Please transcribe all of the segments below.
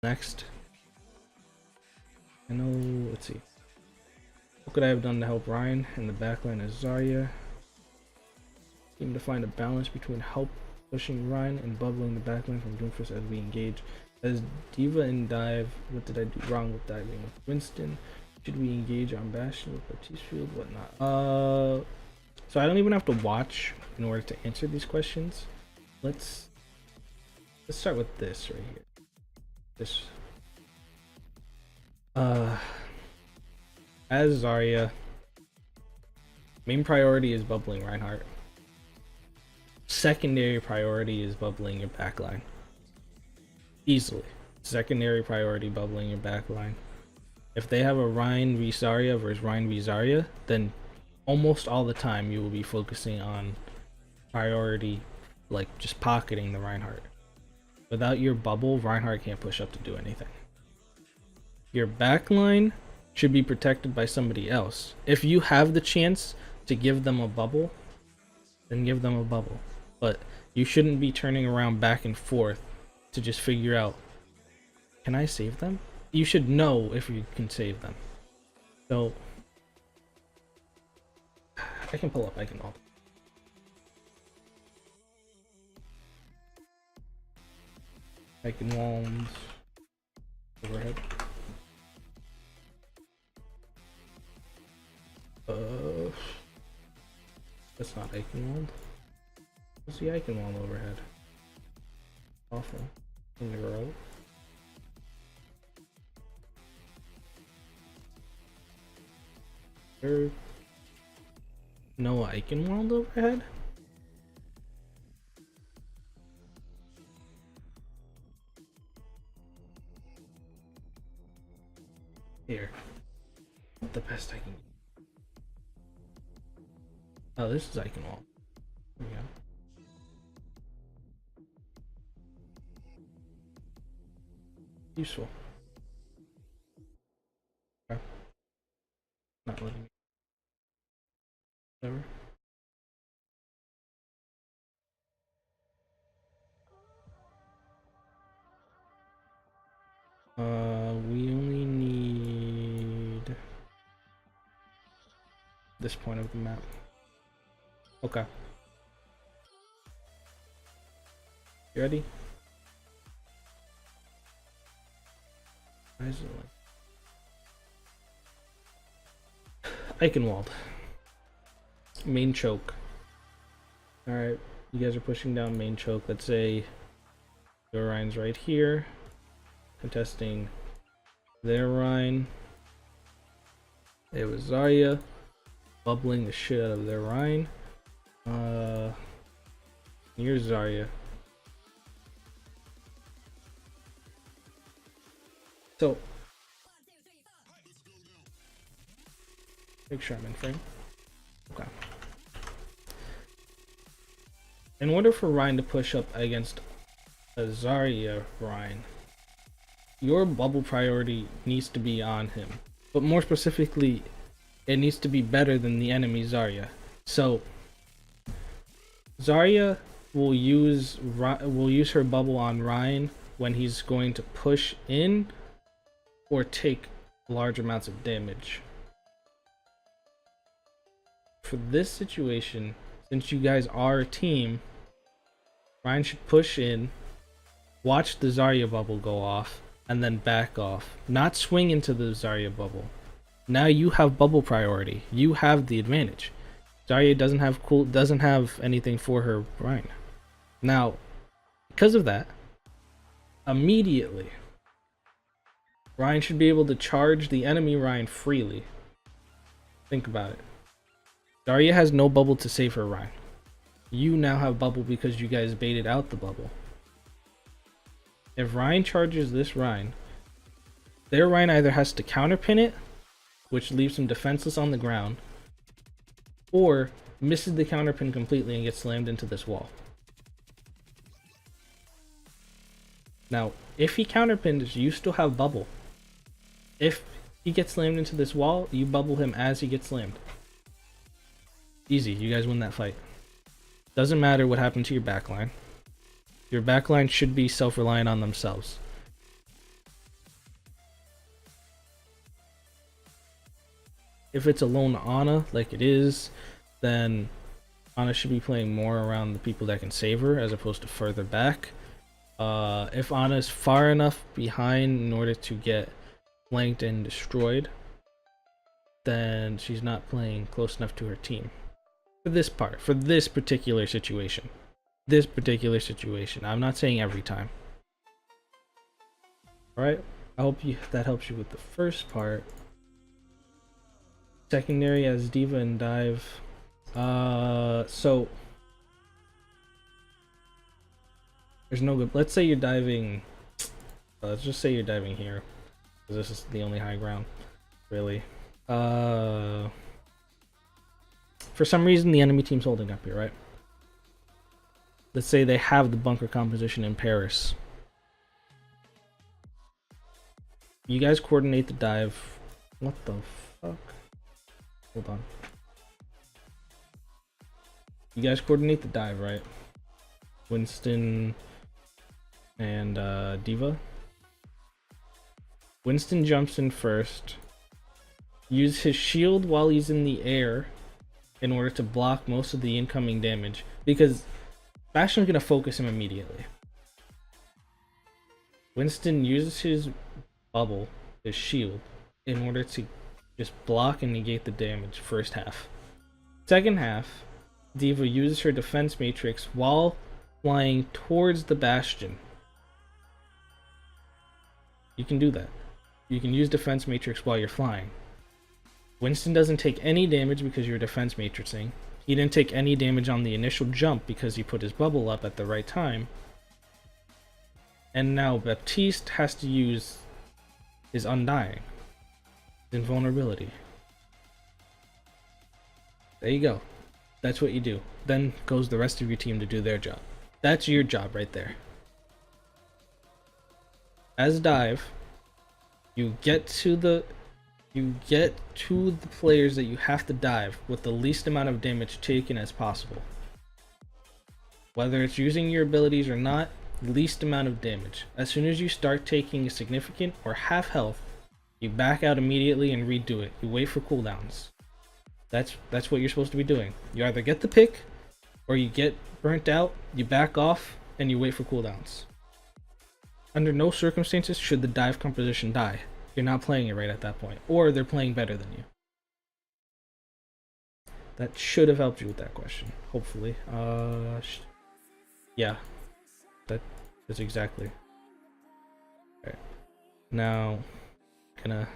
Next. I know, let's see. What could I have done to help Ryan in the backline as Zarya? Seem to find a balance between help pushing Ryan and bubbling the backline from Doomfist as we engage. As D.va in dive, what did I do wrong with diving with Winston? Should we engage on Bastion with Baptiste Field? Whatnot? So I don't even have to watch in order to answer these questions. Let's start with this right here. This as Zarya, main priority is bubbling Reinhardt. Secondary priority is bubbling your backline. Easily. Secondary priority bubbling your backline. If they have a Ryan v Zarya versus Ryan v Zarya, then almost all the time you will be focusing on priority, like just pocketing the Reinhardt. Without your bubble, Reinhardt can't push up to do anything. Your backline should be protected by somebody else. If you have the chance to give them a bubble, then give them a bubble. But you shouldn't be turning around back and forth to just figure out, can I save them? You should know if you can save them. So I can pull up, I can ult. I can wand overhead. That's not Icon Wand. What's the Icon Wand overhead? Awful. In the row. There no Icon Wand overhead? Here. The best I can get. Oh, this is Icon Wall. There we go. Useful. Okay. Not letting me. Whatever. We only need this point of the map. Okay. You ready? Why is it like Eichenwald? Main choke. Alright, you guys are pushing down main choke. Let's say your Ryan's right here. Contesting their Ryan. It was Zarya bubbling the shit out of their Ryan. Here's Zarya. So make sure I'm in frame. Okay. In order for Ryan to push up against a Zarya Ryan, your bubble priority needs to be on him, but more specifically, it needs to be better than the enemy Zarya. So Zarya will use her bubble on Ryan when he's going to push in or take large amounts of damage. For this situation, since you guys are a team, Ryan should push in, watch the Zarya bubble go off, and then back off. Not swing into the Zarya bubble. Now you have bubble priority. You have the advantage. Zarya doesn't have anything for her Ryan. Now, because of that, immediately Ryan should be able to charge the enemy Ryan freely. Think about it. Zarya has no bubble to save her Ryan. You now have bubble because you guys baited out the bubble. If Ryan charges this Ryan, their Ryan either has to counterpin it, which leaves him defenseless on the ground, or misses the counterpin completely and gets slammed into this wall. Now, if he counterpins, you still have bubble. If he gets slammed into this wall, you bubble him as he gets slammed. Easy, you guys win that fight. Doesn't matter what happened to your backline. Your backline should be self-reliant on themselves. If it's a lone Ana, like it is, then Ana should be playing more around the people that can save her as opposed to further back. If Ana is far enough behind in order to get flanked and destroyed, then she's not playing close enough to her team. For this part, for this particular situation. I'm not saying every time. Alright, I hope that helps you with the first part. Secondary as D.va and dive. So there's no good. Let's say you're diving. Let's just say you're diving here, because this is the only high ground, really. For some reason, the enemy team's holding up here, right? Let's say they have the bunker composition in Paris. You guys coordinate the dive. What the fuck? Hold on. You guys coordinate the dive, right? Winston and D.va. Winston jumps in first. Use his shield while he's in the air in order to block most of the incoming damage, because Bastion's gonna focus him immediately. Winston uses his bubble, his shield, in order to just block and negate the damage first half. Second half, D.va uses her defense matrix while flying towards the Bastion. You can do that. You can use defense matrix while you're flying. Winston doesn't take any damage because you're defense matrixing. He didn't take any damage on the initial jump because he put his bubble up at the right time. And now Baptiste has to use his Undying, his invulnerability. There you go. That's what you do. Then goes the rest of your team to do their job. That's your job right there. As dive, you get to the players that you have to dive with the least amount of damage taken as possible. Whether it's using your abilities or not, least amount of damage. As soon as you start taking a significant or half health, you back out immediately and redo it. You wait for cooldowns. That's what you're supposed to be doing. You either get the pick or you get burnt out, you back off, and you wait for cooldowns. Under no circumstances should the dive composition die. You're not playing it right at that point, or they're playing better than you. That should have helped you with that question, hopefully. Yeah, that's exactly. Alright, now gonna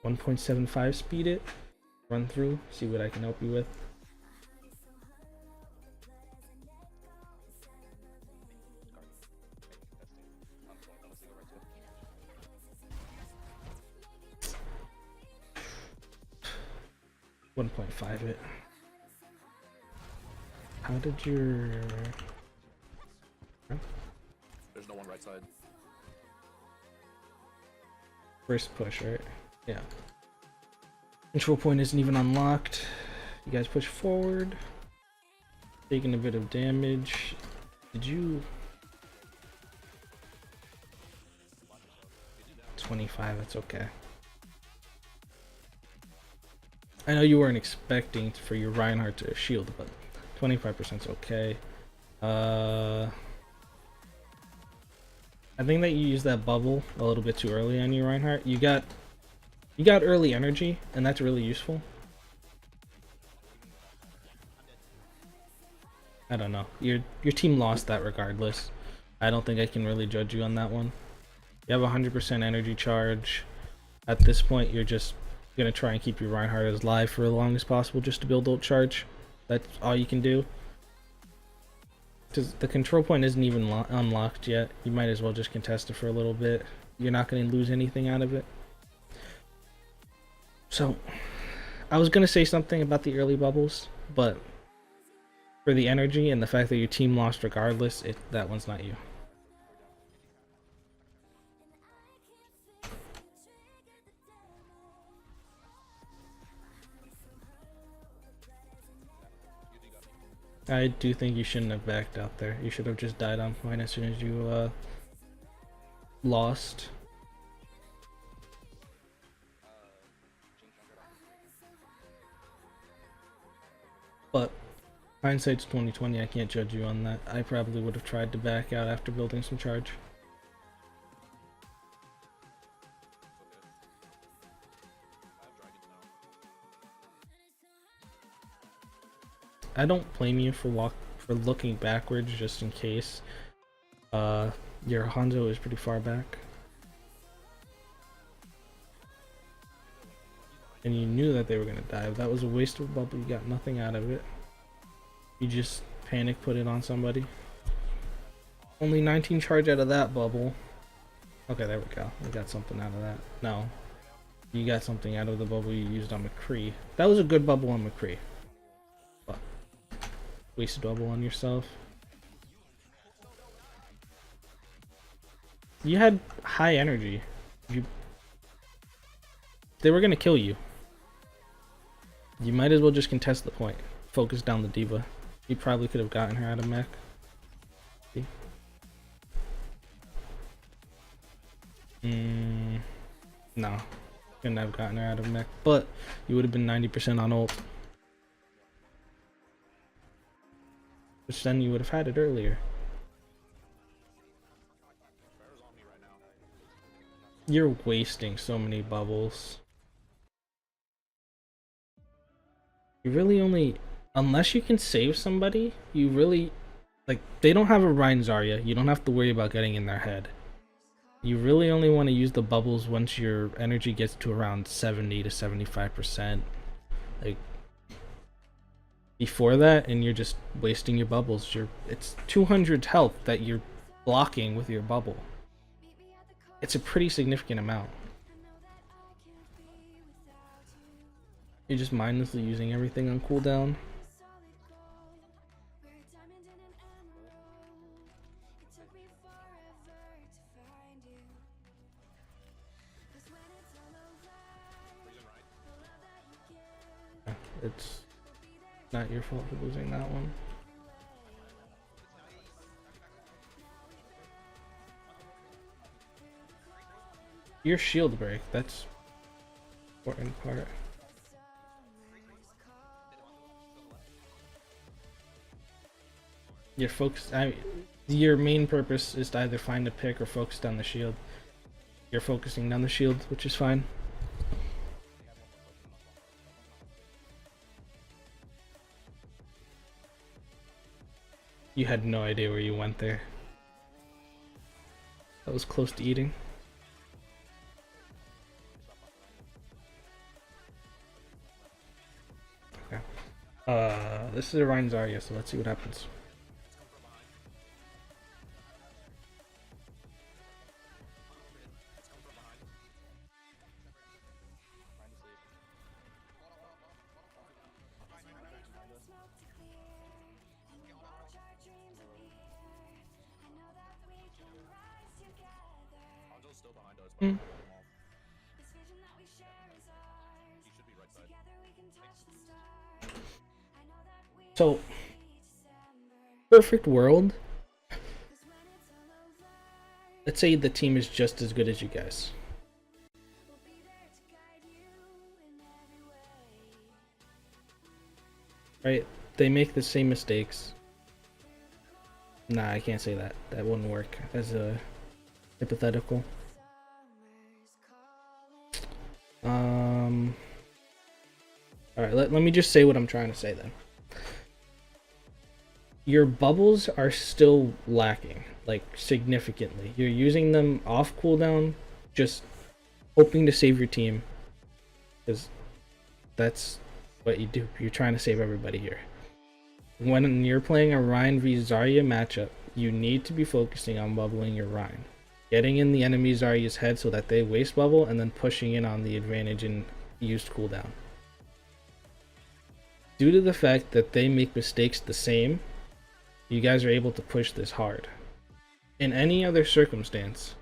1.75 speed it, run through, see what I can help you with. .5 it. How did your... There's no one right side. First push, right? Yeah. Control point isn't even unlocked. You guys push forward. Taking a bit of damage. Did you... 25, that's okay. I know you weren't expecting for your Reinhardt to shield, but 25% is okay. I think that you used that bubble a little bit too early on your Reinhardt. You got early energy, and that's really useful. I don't know. Your team lost that regardless. I don't think I can really judge you on that one. You have 100% energy charge. At this point, you're just gonna try and keep your Reinhardt as live for as long as possible just to build ult charge. That's all you can do. Because the control point isn't even unlocked yet. You might as well just contest it for a little bit. You're not gonna lose anything out of it. So, I was gonna say something about the early bubbles, but for the energy and the fact that your team lost regardless, that one's not you. I do think you shouldn't have backed out there. You should have just died on point as soon as you lost. But hindsight's 2020. I can't judge you on that. I probably would have tried to back out after building some charge. I don't blame you for looking backwards just in case. Your Hanzo is pretty far back. And you knew that they were gonna dive. That was a waste of a bubble. You got nothing out of it. You just panic put it on somebody. Only 19 charge out of that bubble. Okay, there we go. We got something out of that. No. You got something out of the bubble you used on McCree. That was a good bubble on McCree. But wasted bubble on yourself. You had high energy. They were gonna kill you. You might as well just contest the point. Focus down the D.va. You probably could have gotten her out of mech. See? No. Couldn't have gotten her out of mech. But you would have been 90% on ult. Which then you would have had it earlier. You're wasting so many bubbles. You really only, unless you can save somebody, you really, like, they don't have a Rein Zarya. You don't have to worry about getting in their head. You really only want to use the bubbles once your energy gets to around 70 to 75%. Like, before that, and you're just wasting your bubbles. It's 200 health that you're blocking with your bubble. It's a pretty significant amount. You're just mindlessly using everything on cooldown. It's not your fault for losing that one. Your shield break, that's important part. Your focus, your main purpose is to either find a pick or focus down the shield. You're focusing down the shield, which is fine. You had no idea where you went there. That was close to eating. Okay. This is a Rein Zarya, so let's see what happens. So, perfect world. Let's say the team is just as good as you guys. Right? They make the same mistakes. Nah, I can't say that. That wouldn't work as a hypothetical. Alright, let me just say what I'm trying to say then. Your bubbles are still lacking, like, significantly. You're using them off cooldown, just hoping to save your team. Because that's what you do. You're trying to save everybody here. When you're playing a Rein v Zarya matchup, you need to be focusing on bubbling your Rein. Getting in the enemy Zarya's head so that they waste bubble, and then pushing in on the advantage in used cooldown. Due to the fact that they make mistakes the same, you guys are able to push this hard. In any other circumstance,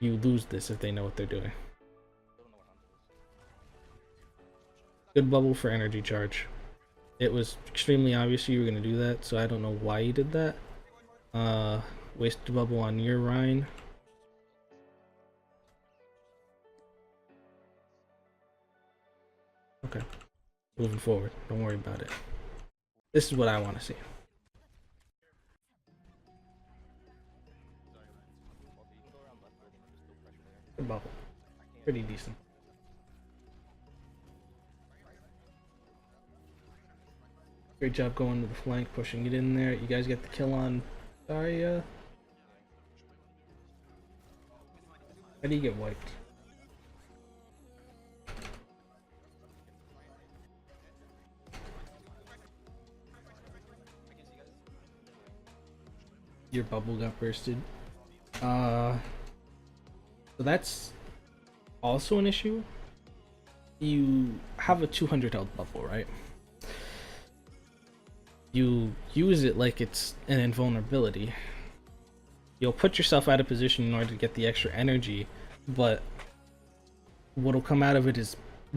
you lose this if they know what they're doing. Good bubble for energy charge. It was extremely obvious you were going to do that, so I don't know why you did that. Wasted bubble on your Rein. Okay. Moving forward. Don't worry about it. This is what I want to see. Good bubble. Pretty decent. Great job going to the flank, pushing it in there. You guys get the kill on Zarya. How do you get wiped? Your bubble got bursted. So that's also an issue. You have a 200 health bubble, right? You use it like it's an invulnerability. You'll put yourself out of position in order to get the extra energy, but what'll come out of it is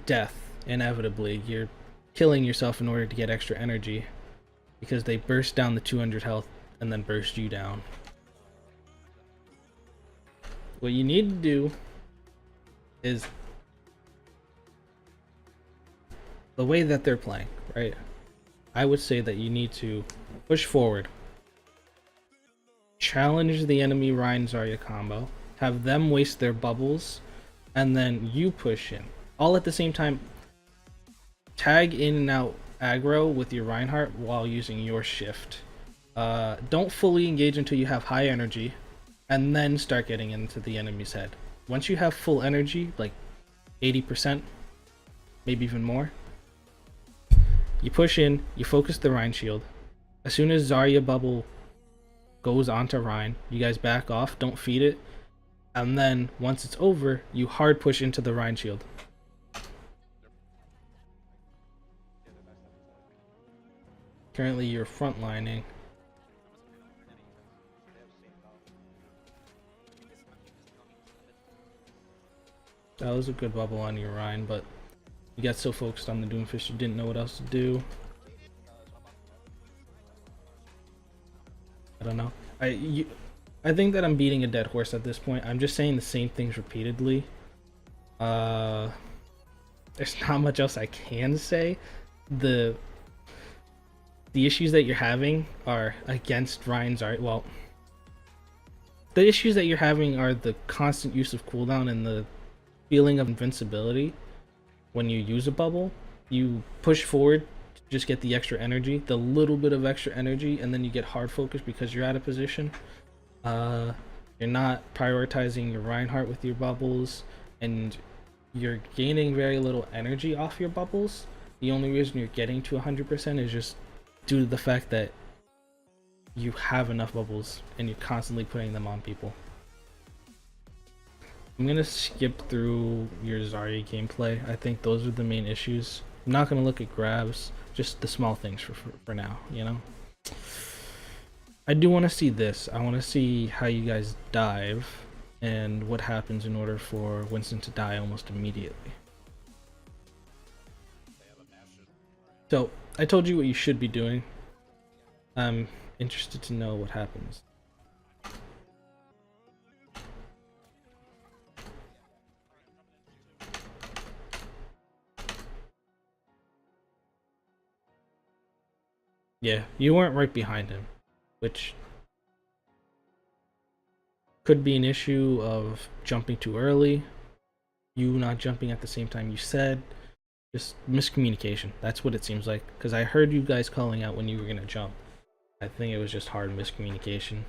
death, inevitably. You're killing yourself in order to get extra energy because they burst down the 200 health and then burst you down. What you need to do is the way that they're playing, right? I would say that you need to push forward, challenge the enemy Rein Zarya combo, have them waste their bubbles, and then you push in. All at the same time, tag in and out aggro with your Reinhardt while using your shift. Don't fully engage until you have high energy, and then start getting into the enemy's head. Once you have full energy, like 80%, maybe even more, you push in, you focus the Rein shield. As soon as Zarya bubble goes onto Rein, you guys back off, don't feed it, and then once it's over, you hard push into the Rein shield. Currently you're frontlining. That was a good bubble on your Rein, but you got so focused on the Doomfish you didn't know what else to do. I don't know. I think that I'm beating a dead horse at this point. I'm just saying the same things repeatedly. There's not much else I can say. The issues that you're having are against Ryan's art. Well, the issues that you're having are the constant use of cooldown and the feeling of invincibility. When you use a bubble, you push forward to just get the extra energy, the little bit of extra energy, and then you get hard focus because you're out of position. You're not prioritizing your Reinhardt with your bubbles, and you're gaining very little energy off your bubbles. The only reason you're getting to 100% is just due to the fact that you have enough bubbles and you're constantly putting them on people. I'm gonna skip through your Zarya gameplay. I think those are the main issues. I'm not gonna look at grabs, just the small things for now, you know? I do want to see this. I want to see how you guys dive and what happens in order for Winston to die almost immediately. So, I told you what you should be doing. I'm interested to know what happens. Yeah, you weren't right behind him, which could be an issue of jumping too early, you not jumping at the same time you said, just miscommunication. That's what it seems like, because I heard you guys calling out when you were going to jump. I think it was just hard miscommunication.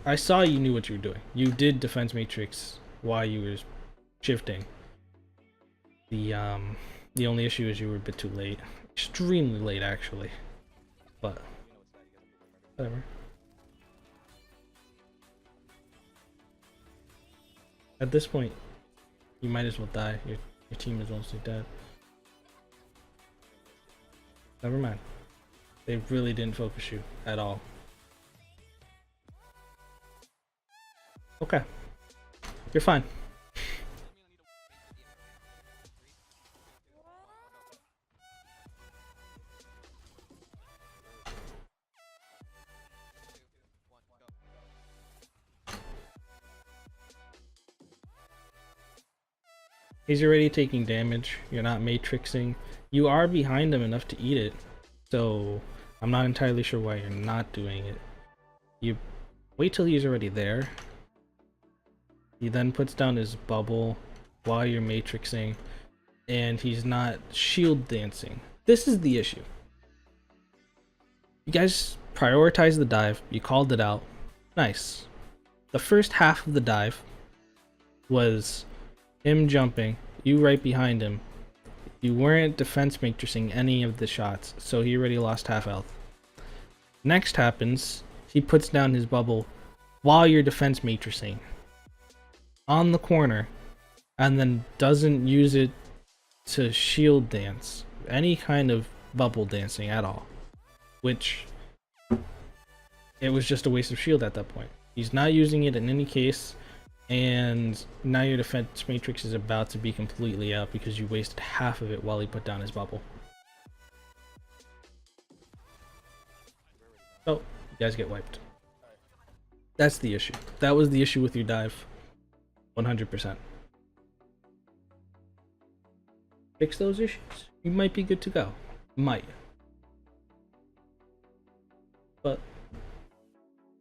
I saw you knew what you were doing. You did defense matrix while you were shifting. The only issue is you were a bit too late. Extremely late, actually. But whatever. At this point, you might as well die. Your team is mostly dead. Never mind. They really didn't focus you at all. Okay. You're fine. He's already taking damage. You're not matrixing. You are behind him enough to eat it. So I'm not entirely sure why you're not doing it. You wait till he's already there. He then puts down his bubble while you're matrixing, and he's not shield dancing. This is the issue. You guys prioritize the dive. You called it out. Nice. The first half of the dive was him jumping, you right behind him. You weren't defense matrixing any of the shots, so he already lost half health. Next happens, he puts down his bubble while you're defense matrixing on the corner, and then doesn't use it to shield dance, any kind of bubble dancing at all, which it was just a waste of shield at that point. He's not using it in any case, and now your defense matrix is about to be completely out because you wasted half of it while he put down his bubble. So you guys get wiped. That's the issue. That was the issue with your dive. 100%. Fix those issues, you might be good to go. Might. But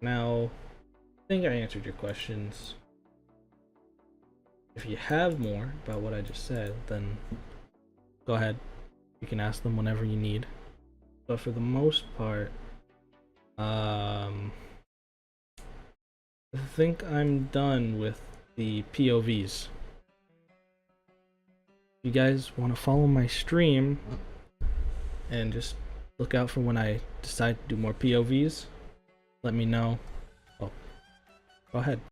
now, I think I answered your questions. If you have more about what I just said, then go ahead. You can ask them whenever you need. But for the most part, I think I'm done with the POVs. If you guys want to follow my stream and just look out for when I decide to do more POVs, let me know. Oh, go ahead.